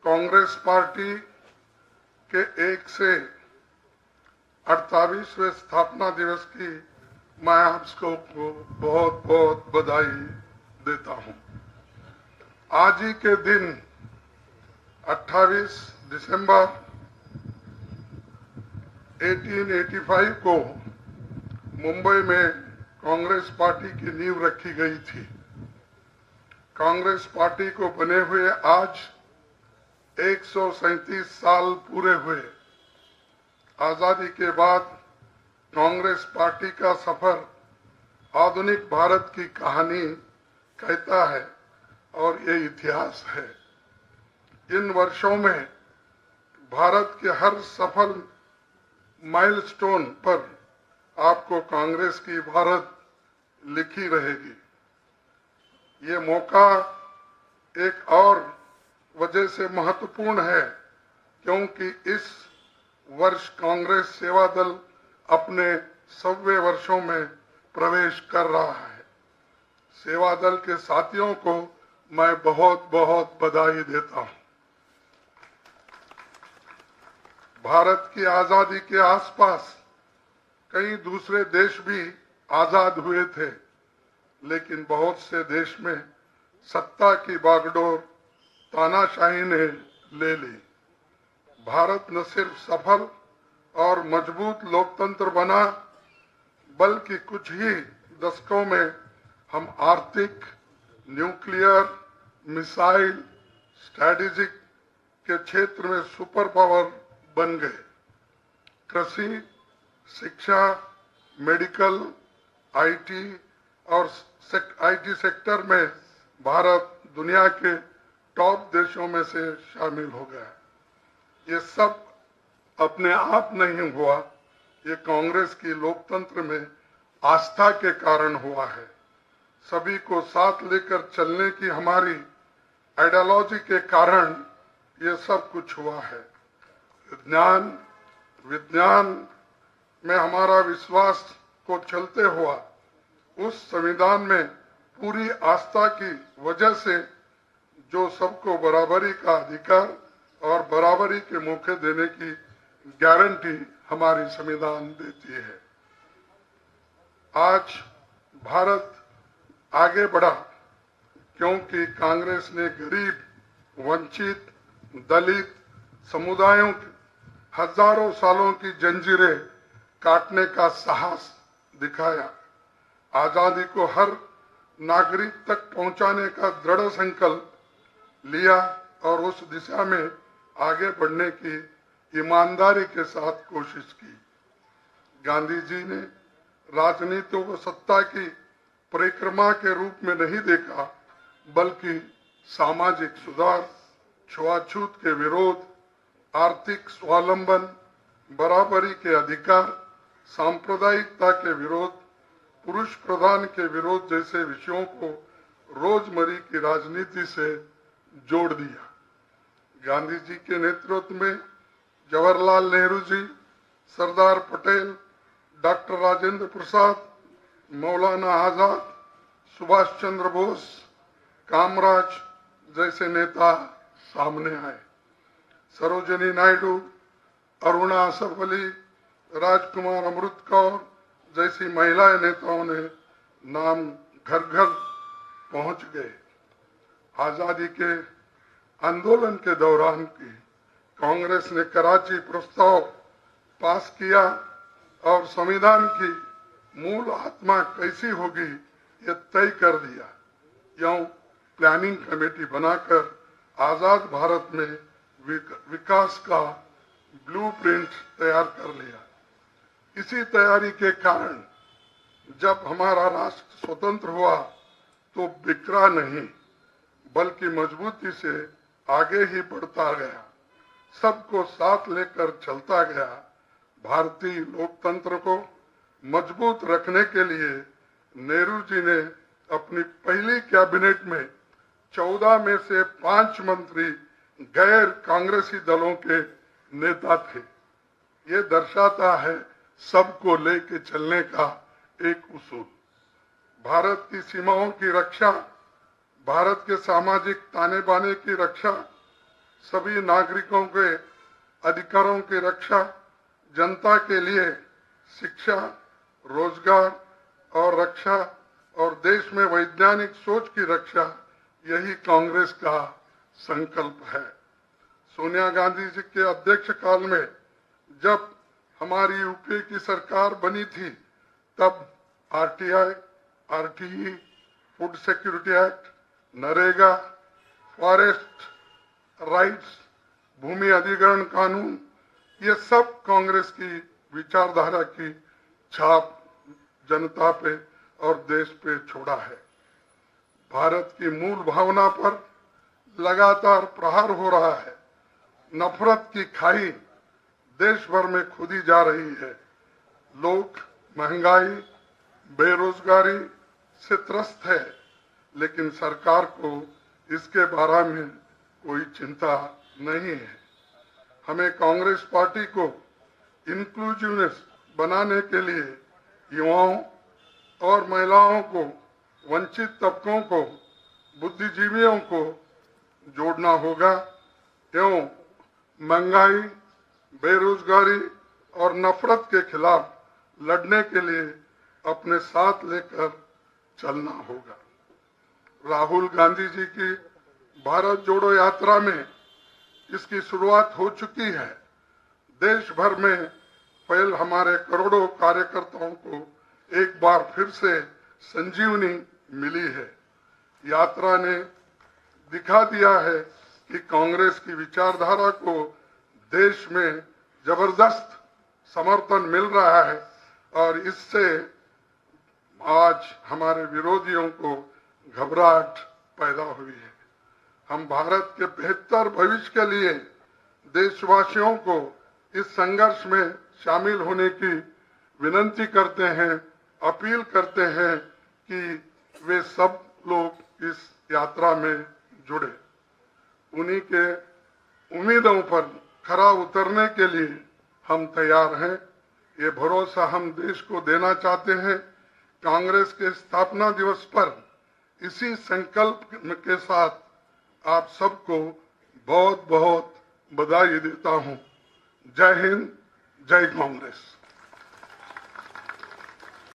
Congress party के 148वें स्थापना दिवस की मैं आपको बहुत बहुत बधाई देता हूं। आज ही के दिन 28 दिसंबर 1885 को मुंबई में कांग्रेस पार्टी की नींव रखी गई थी। कांग्रेस पार्टी को बने हुए आज 137 साल पूरे हुए। आजादी के बाद कांग्रेस पार्टी का सफर आधुनिक भारत की कहानी कहता है और ये इतिहास है। इन वर्षों में भारत के हर सफल माइलस्टोन पर आपको कांग्रेस की इबारत लिखी रहेगी। ये मौका एक और वजह से महत्वपूर्ण है क्योंकि इस वर्ष कांग्रेस सेवा दल अपने 100वें वर्षों में प्रवेश कर रहा है। सेवा दल के साथियों को मैं बहुत बहुत बधाई देता हूं। भारत की आजादी के आसपास कई दूसरे देश भी आजाद हुए थे, लेकिन बहुत से देश में सत्ता की बागडोर तानाशाही ने ले ली। भारत न सिर्फ सफल और मजबूत लोकतंत्र बना, बल्कि कुछ ही दशकों में हम आर्थिक, न्यूक्लियर, मिसाइल, स्ट्रैटेजिक के क्षेत्र में सुपर पावर बन गए। कृषि, शिक्षा, मेडिकल, आईटी और आईटी सेक्टर में भारत दुनिया के टॉप देशों में से शामिल हो गया। ये सब अपने आप नहीं हुआ, ये कांग्रेस की लोकतंत्र में आस्था के कारण हुआ है। सभी को साथ लेकर चलने की हमारी आइडियोलॉजी के कारण ये सब कुछ हुआ है। विज्ञान में हमारा विश्वास को चलते हुआ उस संविधान में पूरी आस्था की वजह से जो सबको बराबरी का अधिकार और बराबरी के मौके देने की गारंटी हमारी संविधान देती है। आज भारत आगे बढ़ा क्योंकि कांग्रेस ने गरीब, वंचित, दलित समुदायों की हजारों सालों की जंजीरें काटने का साहस दिखाया। आजादी को हर नागरिक तक पहुंचाने का दृढ़ संकल्प लिया और उस दिशा में आगे बढ़ने की ईमानदारी के साथ कोशिश की। गांधी जी ने राजनीति को सत्ता की परिक्रमा के रूप में नहीं देखा, बल्कि सामाजिक सुधार, छुआछूत के विरोध, आर्थिक स्वावलंबन, बराबरी के अधिकार, सांप्रदायिकता के विरोध, पुरुष प्रधान के विरोध जैसे विषयों को रोजमर्रा की राजनीति से जोड़ दिया। गांधी जी के नेतृत्व में जवाहरलाल नेहरू जी, सरदार पटेल, डॉक्टर राजेंद्र प्रसाद, मौलाना आजाद, सुभाष चंद्र बोस, कामराज जैसे नेता सामने आए। सरोजिनी नायडू, अरुणा असफ अली, राजकुमार अमृत कौर जैसी महिला नेताओं ने नाम घर घर पहुंच गए। आजादी के आंदोलन के दौरान की कांग्रेस ने कराची प्रस्ताव पास किया और संविधान की मूल आत्मा कैसी होगी ये तय कर दिया। यूं प्लानिंग कमेटी बनाकर आजाद भारत में विकास का ब्लूप्रिंट तैयार कर लिया। इसी तैयारी के कारण जब हमारा राष्ट्र स्वतंत्र हुआ तो बिखरा नहीं, बल्कि मजबूती से आगे ही बढ़ता गया, सबको साथ लेकर चलता गया। भारतीय लोकतंत्र को मजबूत रखने के लिए नेहरू जी ने अपनी पहली कैबिनेट में 14 में से 5 मंत्री गैर कांग्रेसी दलों के नेता थे। ये दर्शाता है सबको लेके चलने का एक उसूल। भारत की सीमाओं की रक्षा, भारत के सामाजिक ताने बाने की रक्षा, सभी नागरिकों के अधिकारों की रक्षा, जनता के लिए शिक्षा, रोजगार और रक्षा और देश में वैज्ञानिक सोच की रक्षा, यही कांग्रेस का संकल्प है। सोनिया गांधी जी के अध्यक्ष काल में जब हमारी यूपीए की सरकार बनी थी, तब RTI, RTE, food security act, NREGA, forest rights, भूमि अधिग्रहण कानून, ये सब कांग्रेस की विचारधारा की छाप जनता पे और देश पे छोड़ा है। भारत की मूल भावना पर लगातार प्रहार हो रहा है। नफरत की खाई देश भर में खोदी जा रही है। लोग महंगाई, बेरोजगारी से त्रस्त है, लेकिन सरकार को इसके बारे में कोई चिंता नहीं है। हमें कांग्रेस पार्टी को इंक्लूसिवनेस बनाने के लिए युवाओं और महिलाओं को, वंचित तबकों को, बुद्धिजीवियों को जोड़ना होगा एवं महंगाई, बेरोजगारी और नफरत के खिलाफ लड़ने के लिए अपने साथ लेकर चलना होगा। राहुल गांधी जी की भारत जोड़ो यात्रा में इसकी शुरुआत हो चुकी है। देश भर में फैल हमारे करोड़ों कार्यकर्ताओं को एक बार फिर से संजीवनी मिली है। यात्रा ने दिखा दिया है कि कांग्रेस की विचारधारा को देश में जबरदस्त समर्थन मिल रहा है और इससे आज हमारे विरोधियों को घबराहट पैदा हुई है। हम भारत के बेहतर भविष्य के लिए देशवासियों को इस संघर्ष में शामिल होने की विनती करते हैं, अपील करते हैं कि वे सब लोग इस यात्रा में जुड़े। उन्हीं के उम्मीदों पर खरा उतरने के लिए हम तैयार हैं। ये भरोसा हम देश को देना चाहते हैं। कांग्रेस के स्थापना दिवस पर इसी संकल्प के साथ आप सबको बहुत बहुत बधाई देता हूं। जय हिंद, जय कांग्रेस।